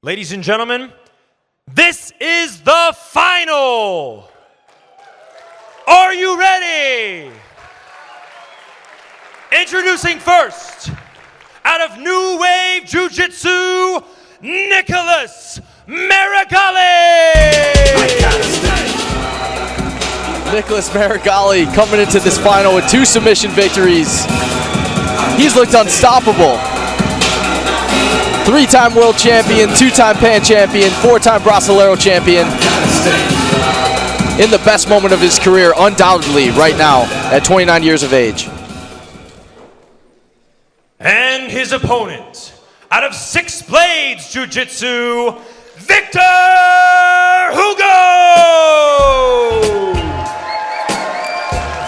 Ladies and gentlemen, this is the final. Are you ready? Introducing first, out of New Wave Jiu-Jitsu, Nicholas Meregali! Nicholas Meregali coming into this final with 2 submission victories. He's looked unstoppable. 3-time world champion, 2-time Pan champion, 4-time Brasileiro champion. In the best moment of his career, undoubtedly, right now, at 29 years of age. And his opponent, out of Six Blades Jiu-Jitsu, Victor Hugo!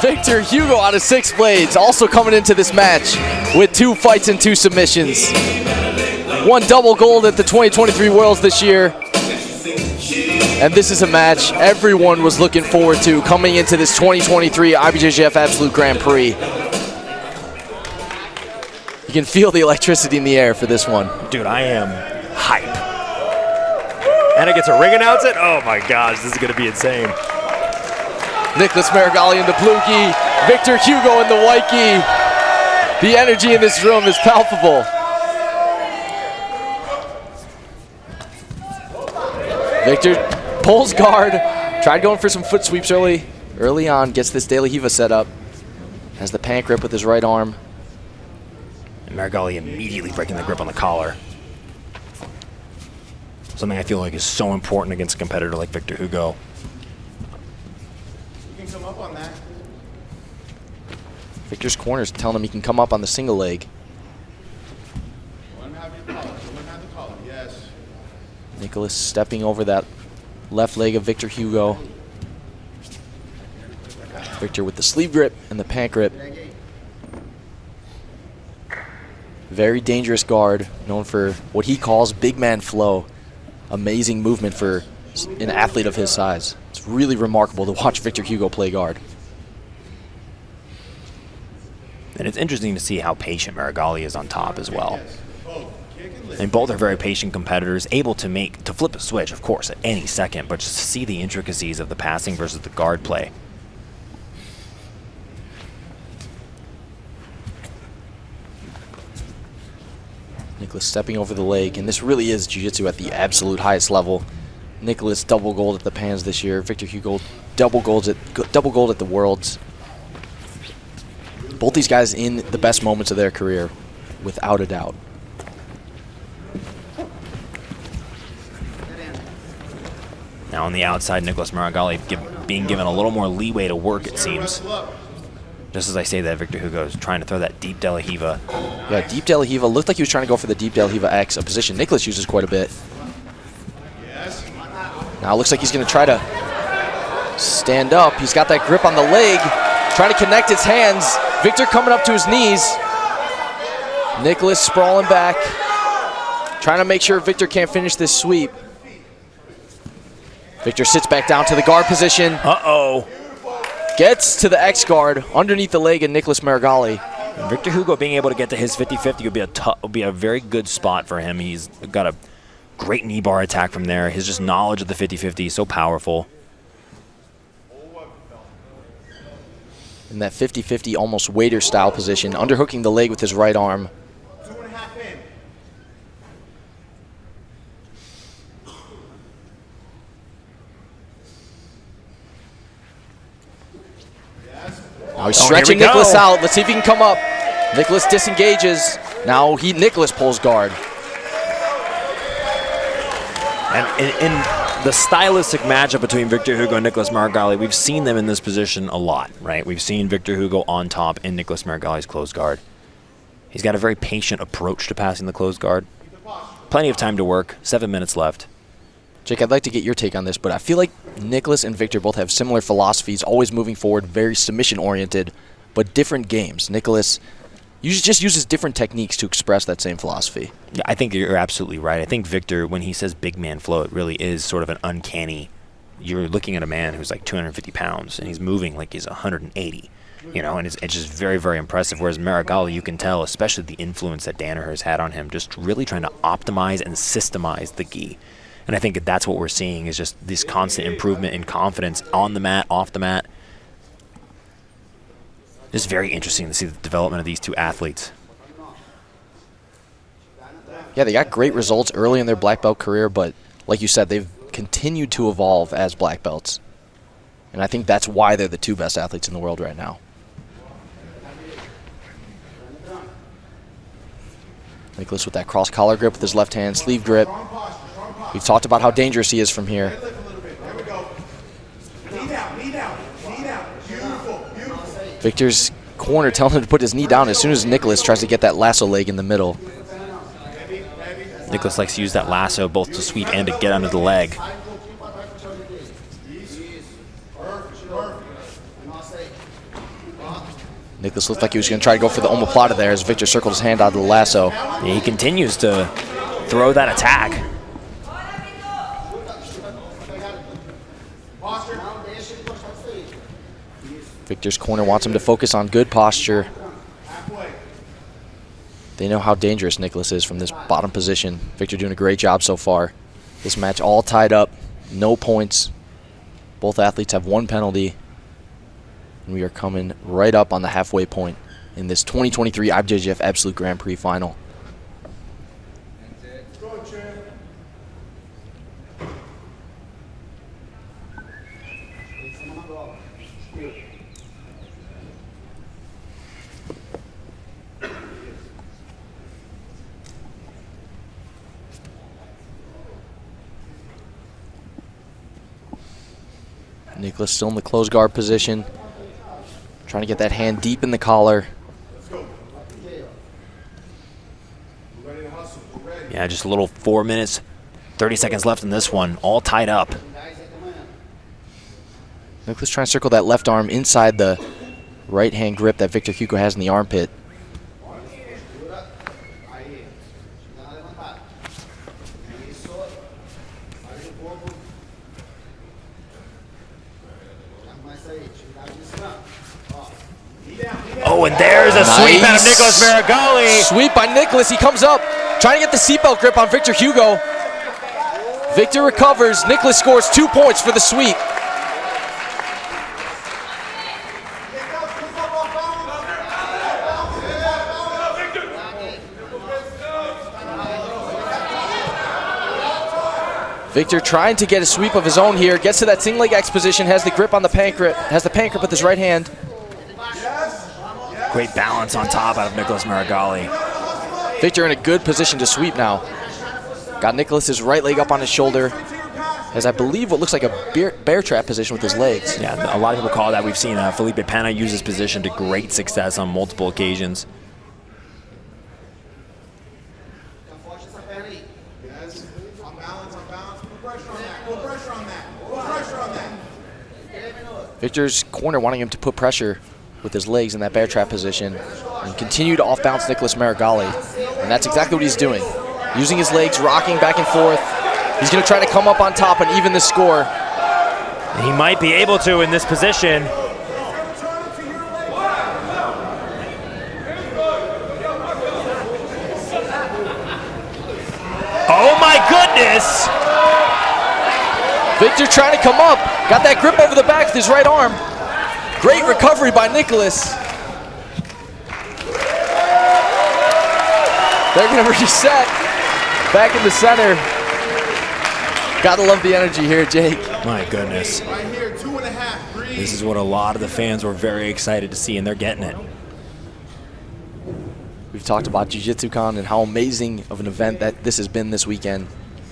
Victor Hugo out of Six Blades, also coming into this match with 2 fights and 2 submissions. Won double gold at the 2023 Worlds this year. And this is a match everyone was looking forward to coming into this 2023 IBJJF Absolute Grand Prix. You can feel the electricity in the air for this one. Dude, I am hype. And I get to ring announce it? Oh my gosh, this is gonna be insane. Nicholas Meregali in the blue gi, Victor Hugo in the white gi. The energy in this room is palpable. Victor pulls guard, tried going for some foot sweeps early on, gets this De La Riva set up. Has the panic grip with his right arm. And Meregali immediately breaking the grip on the collar. Something I feel like is so important against a competitor like Victor Hugo. You can come up on that. Victor's corner is telling him he can come up on the single leg. Let him have your collar. Let him have the collar. Yes. Nicholas stepping over that left leg of Victor Hugo. Victor with the sleeve grip and the pant grip. Very dangerous guard, known for what he calls big man flow. Amazing movement for an athlete of his size. It's really remarkable to watch Victor Hugo play guard. And it's interesting to see how patient Meregali is on top as well. And both are very patient competitors, able to flip a switch, of course, at any second, but just to see the intricacies of the passing versus the guard play. Nicholas stepping over the leg, and this really is jiu-jitsu at the absolute highest level. Nicholas double gold at the Pans this year. Victor Hugo double gold at the Worlds. Both these guys in the best moments of their career, without a doubt. Now on the outside, Nicholas Meregali being given a little more leeway to work, it seems. Just as I say that, Victor Hugo is trying to throw that deep De La Riva. Yeah, deep De La Riva. Looked like he was trying to go for the deep De La Riva X, a position Nicholas uses quite a bit. Now it looks like he's going to try to stand up. He's got that grip on the leg, trying to connect his hands. Victor coming up to his knees. Nicholas sprawling back, trying to make sure Victor can't finish this sweep. Victor sits back down to the guard position. Uh-oh. Gets to the X guard underneath the leg of Nicholas Meregali. And Victor Hugo being able to get to his 50-50 would be a very good spot for him. He's got a great knee bar attack from there. His just knowledge of the 50-50 is so powerful. In that 50-50 almost waiter style position, underhooking the leg with his right arm. 2.5 in. Now he's stretching here we Nicholas go. out. Let's see if he can come up. Nicholas disengages. Now Nicholas pulls guard. And in the stylistic matchup between Victor Hugo and Nicholas Meregali, we've seen them in this position a lot, right? We've seen Victor Hugo on top in Nicholas Meregali's closed guard. He's got a very patient approach to passing the closed guard. Plenty of time to work, 7 minutes left. Jake, I'd like to get your take on this, but I feel like Nicholas and Victor both have similar philosophies, always moving forward, very submission-oriented, but different games. Nicholas just uses different techniques to express that same philosophy. Yeah, I think you're absolutely right. I think Victor, when he says big man flow, it really is sort of an uncanny. You're looking at a man who's like 250 pounds, and he's moving like he's 180. You know, and it's just very, very impressive. Whereas Meregali, you can tell, especially the influence that Danaher's had on him, just really trying to optimize and systemize the gi. And I think that's what we're seeing is just this constant improvement in confidence on the mat, off the mat. It's very interesting to see the development of these two athletes. Yeah, they got great results early in their black belt career, but like you said, they've continued to evolve as black belts. And I think that's why they're the two best athletes in the world right now. Nicholas with that cross collar grip with his left hand, sleeve grip. We've talked about how dangerous he is from here. Victor's corner telling him to put his knee down as soon as Nicholas tries to get that lasso leg in the middle. Nicholas likes to use that lasso both to sweep and to get under the leg. Nicholas looked like he was going to try to go for the omoplata there as Victor circled his hand out of the lasso. Yeah, he continues to throw that attack. Victor's corner wants him to focus on good posture. They know how dangerous Nicholas is from this bottom position. Victor doing a great job so far. This match all tied up, no points. Both athletes have one penalty. And we are coming right up on the halfway point in this 2023 IBJJF Absolute Grand Prix final. Nicholas still in the closed guard position. Trying to get that hand deep in the collar. Yeah, just a little 4 minutes, 30 seconds left in this one, all tied up. Nicholas trying to circle that left arm inside the right hand grip that Victor Hugo has in the armpit. Oh, and there's a sweep out of Nicholas Meregali. Sweep by Nicholas. He comes up, trying to get the seatbelt grip on Victor Hugo. Victor recovers. Nicholas scores 2 points for the sweep. Victor trying to get a sweep of his own here. Gets to that single leg X position, has the grip on the pant grip, has the pant grip with his right hand. Great balance on top out of Nicholas Meregali. Victor in a good position to sweep now. Got Nicholas's right leg up on his shoulder. Has, I believe, what looks like a bear trap position with his legs. Yeah, a lot of people call that. We've seen Felipe Pena use this position to great success on multiple occasions. Victor's corner wanting him to put pressure with his legs in that bear trap position and continue to off-bounce Nicholas Meregali. And that's exactly what he's doing. Using his legs, rocking back and forth. He's going to try to come up on top and even the score. He might be able to in this position. Oh my goodness! Victor trying to come up. Got that grip over the back with his right arm. Great recovery by Nicholas. They're going to reset. Back in the center. Gotta love the energy here, Jake. My goodness. Right here, 2.5. Breathe. This is what a lot of the fans were very excited to see, and they're getting it. We've talked about Jiu-Jitsu-Con and how amazing of an event that this has been this weekend.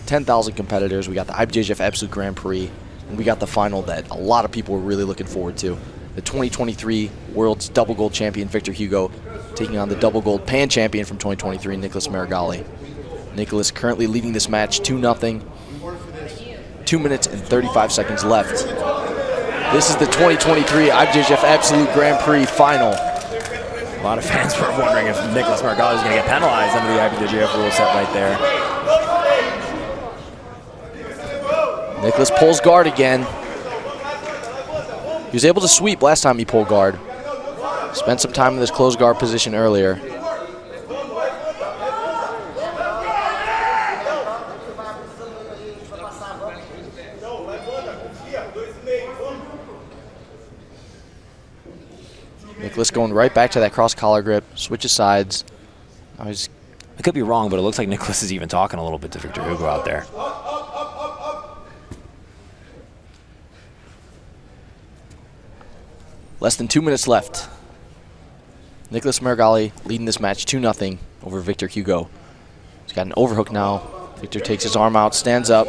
10,000 competitors. We got the IBJJF Absolute Grand Prix, and we got the final that a lot of people were really looking forward to. The 2023 World's Double Gold Champion, Victor Hugo, taking on the Double Gold Pan Champion from 2023, Nicholas Meregali. Nicholas currently leading this match 2-0. 2 minutes and 35 seconds left. This is the 2023 IBJJF Absolute Grand Prix final. A lot of fans were wondering if Nicholas Meregali was going to get penalized under the IBJJF rule set right there. Nicholas pulls guard again. He was able to sweep last time he pulled guard. Spent some time in this closed guard position earlier. Nicholas going right back to that cross collar grip, switches sides. Now he's I could be wrong, but it looks like Nicholas is even talking a little bit to Victor Hugo out there. less than 2 minutes left. Nicholas Meregali leading this match 2-0 over Victor Hugo. He's got an overhook now. Victor takes his arm out, stands up.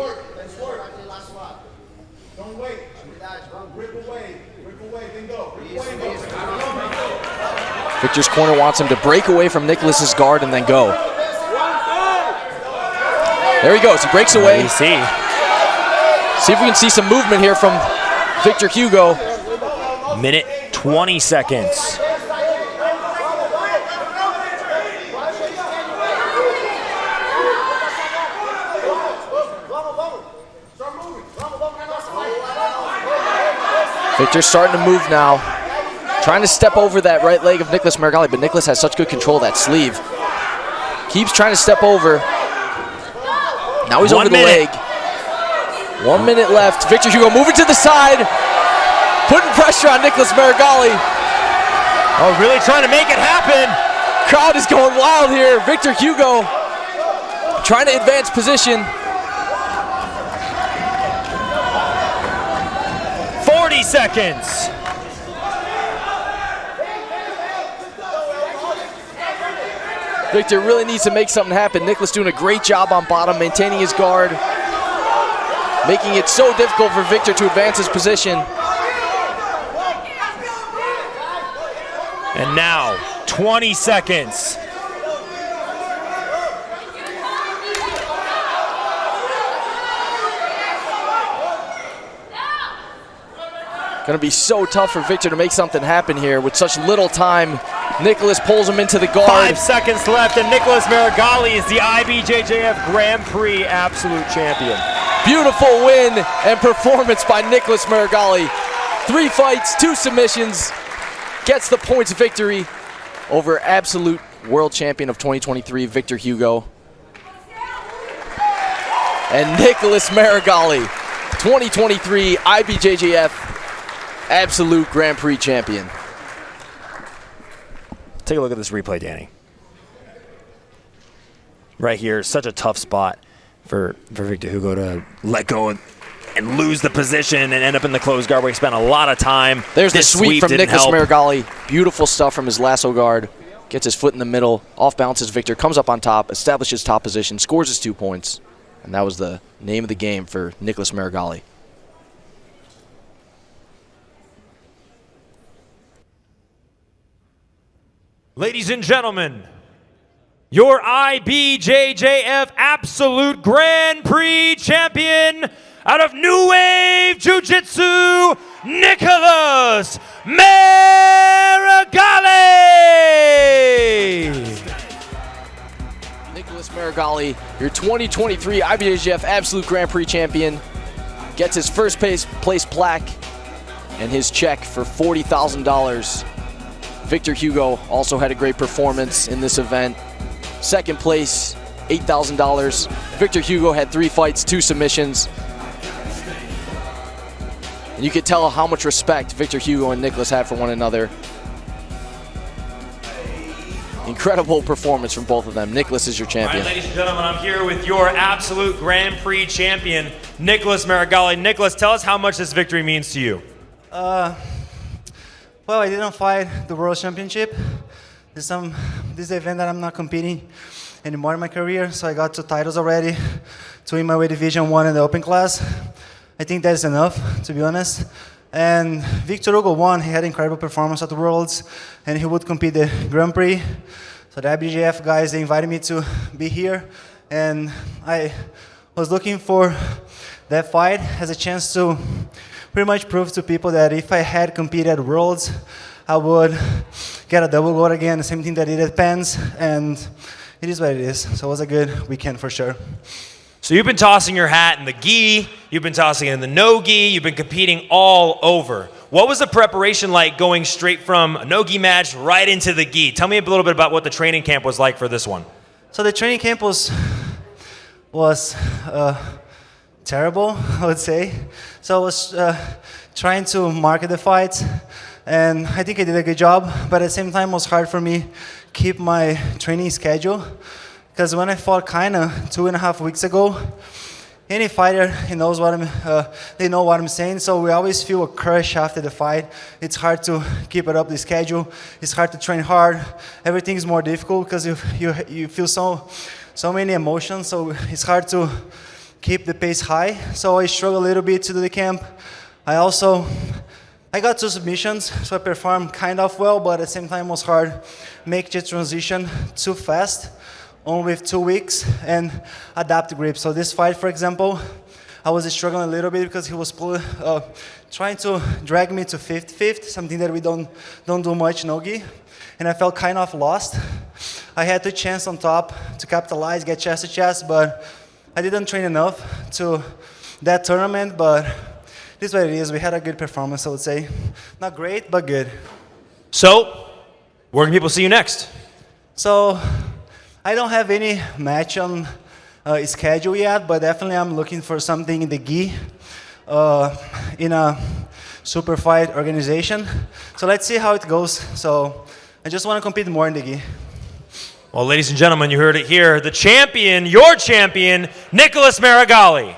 Victor's corner wants him to break away from Nicholas's guard and then go. There he goes, he breaks away. See if we can see some movement here from Victor Hugo. Minute 20 seconds. Victor's starting to move now. Trying to step over that right leg of Nicholas Meregali, but Nicholas has such good control of that sleeve. Keeps trying to step over. Now he's over the leg. 1 minute left. Victor Hugo moving to the side. Putting pressure on Nicholas Meregali. Oh, really trying to make it happen. Crowd is going wild here. Victor Hugo trying to advance position. 40 seconds. Victor really needs to make something happen. Nicholas doing a great job on bottom, maintaining his guard, making it so difficult for Victor to advance his position. And now, 20 seconds. Gonna be so tough for Victor to make something happen here with such little time. Nicholas pulls him into the guard. 5 seconds left, and Nicholas Meregali is the IBJJF Grand Prix Absolute Champion. Beautiful win and performance by Nicholas Meregali. 3 fights, 2 submissions. Gets the points victory over Absolute World Champion of 2023, Victor Hugo. And Nicholas Meregali, 2023 IBJJF Absolute Grand Prix Champion. Take a look at this replay, Danny. Right here, such a tough spot for Victor Hugo to let go and lose the position and end up in the closed guard where he spent a lot of time. There's the sweep from Nicholas help. Meregali. Beautiful stuff from his lasso guard. Gets his foot in the middle, off bounces Victor, comes up on top, establishes top position, scores his 2 points. And that was the name of the game for Nicholas Meregali. Ladies and gentlemen, your IBJJF Absolute Grand Prix champion out of New Wave Jiu-Jitsu, Nicholas Meregali! Nicholas Meregali, your 2023 IBJJF Absolute Grand Prix champion, gets his first place plaque and his check for $40,000. Victor Hugo also had a great performance in this event. Second place, $8,000. Victor Hugo had 3 fights, 2 submissions. And you could tell how much respect Victor Hugo and Nicholas had for one another. Incredible performance from both of them. Nicholas is your champion. All right, ladies and gentlemen, I'm here with your Absolute Grand Prix champion, Nicholas Meregali. Nicholas, tell us how much this victory means to you. Well, I didn't fight the World Championship. This is the event that I'm not competing anymore in my career, so I got 2 titles already to win my weight division 1 in the open class. I think that's enough, to be honest. And Victor Hugo won. He had an incredible performance at the Worlds, and he would compete the Grand Prix. So the IBJJF guys, they invited me to be here, and I was looking for that fight as a chance to pretty much prove to people that if I had competed at Worlds, I would get a double gold again, the same thing that I did at Pens, and it is what it is. So it was a good weekend for sure. So you've been tossing your hat in the gi, you've been tossing it in the no gi, you've been competing all over. What was the preparation like going straight from a no-gi match right into the gi? Tell me a little bit about what the training camp was like for this one. So the training camp was terrible, I would say. So I was trying to market the fights, and I think I did a good job. But at the same time, it was hard for me keep my training schedule, because when I fought Kaina 2.5 weeks ago, any fighter he knows what they know what I'm saying. So we always feel a crush after the fight. It's hard to keep it up the schedule. It's hard to train hard. Everything is more difficult because you feel so many emotions. So it's hard to keep the pace high. So I struggle a little bit to do the camp. I got 2 submissions, so I performed kind of well, but at the same time it was hard make the transition too fast, only with 2 weeks, and adapt the grip. So this fight, for example, I was struggling a little bit because he was trying to drag me to 50-50, something that we don't do much no-gi, and I felt kind of lost. I had 2 chances on top to capitalize, get chest to chest, but I didn't train enough to that tournament, but this is what it is. We had a good performance, I would say. Not great, but good. So, where can people see you next? So, I don't have any match on schedule yet, but definitely I'm looking for something in the gi, in a super fight organization. So let's see how it goes. So I just want to compete more in the gi. Well, ladies and gentlemen, you heard it here. The champion, your champion, Nicholas Meregali.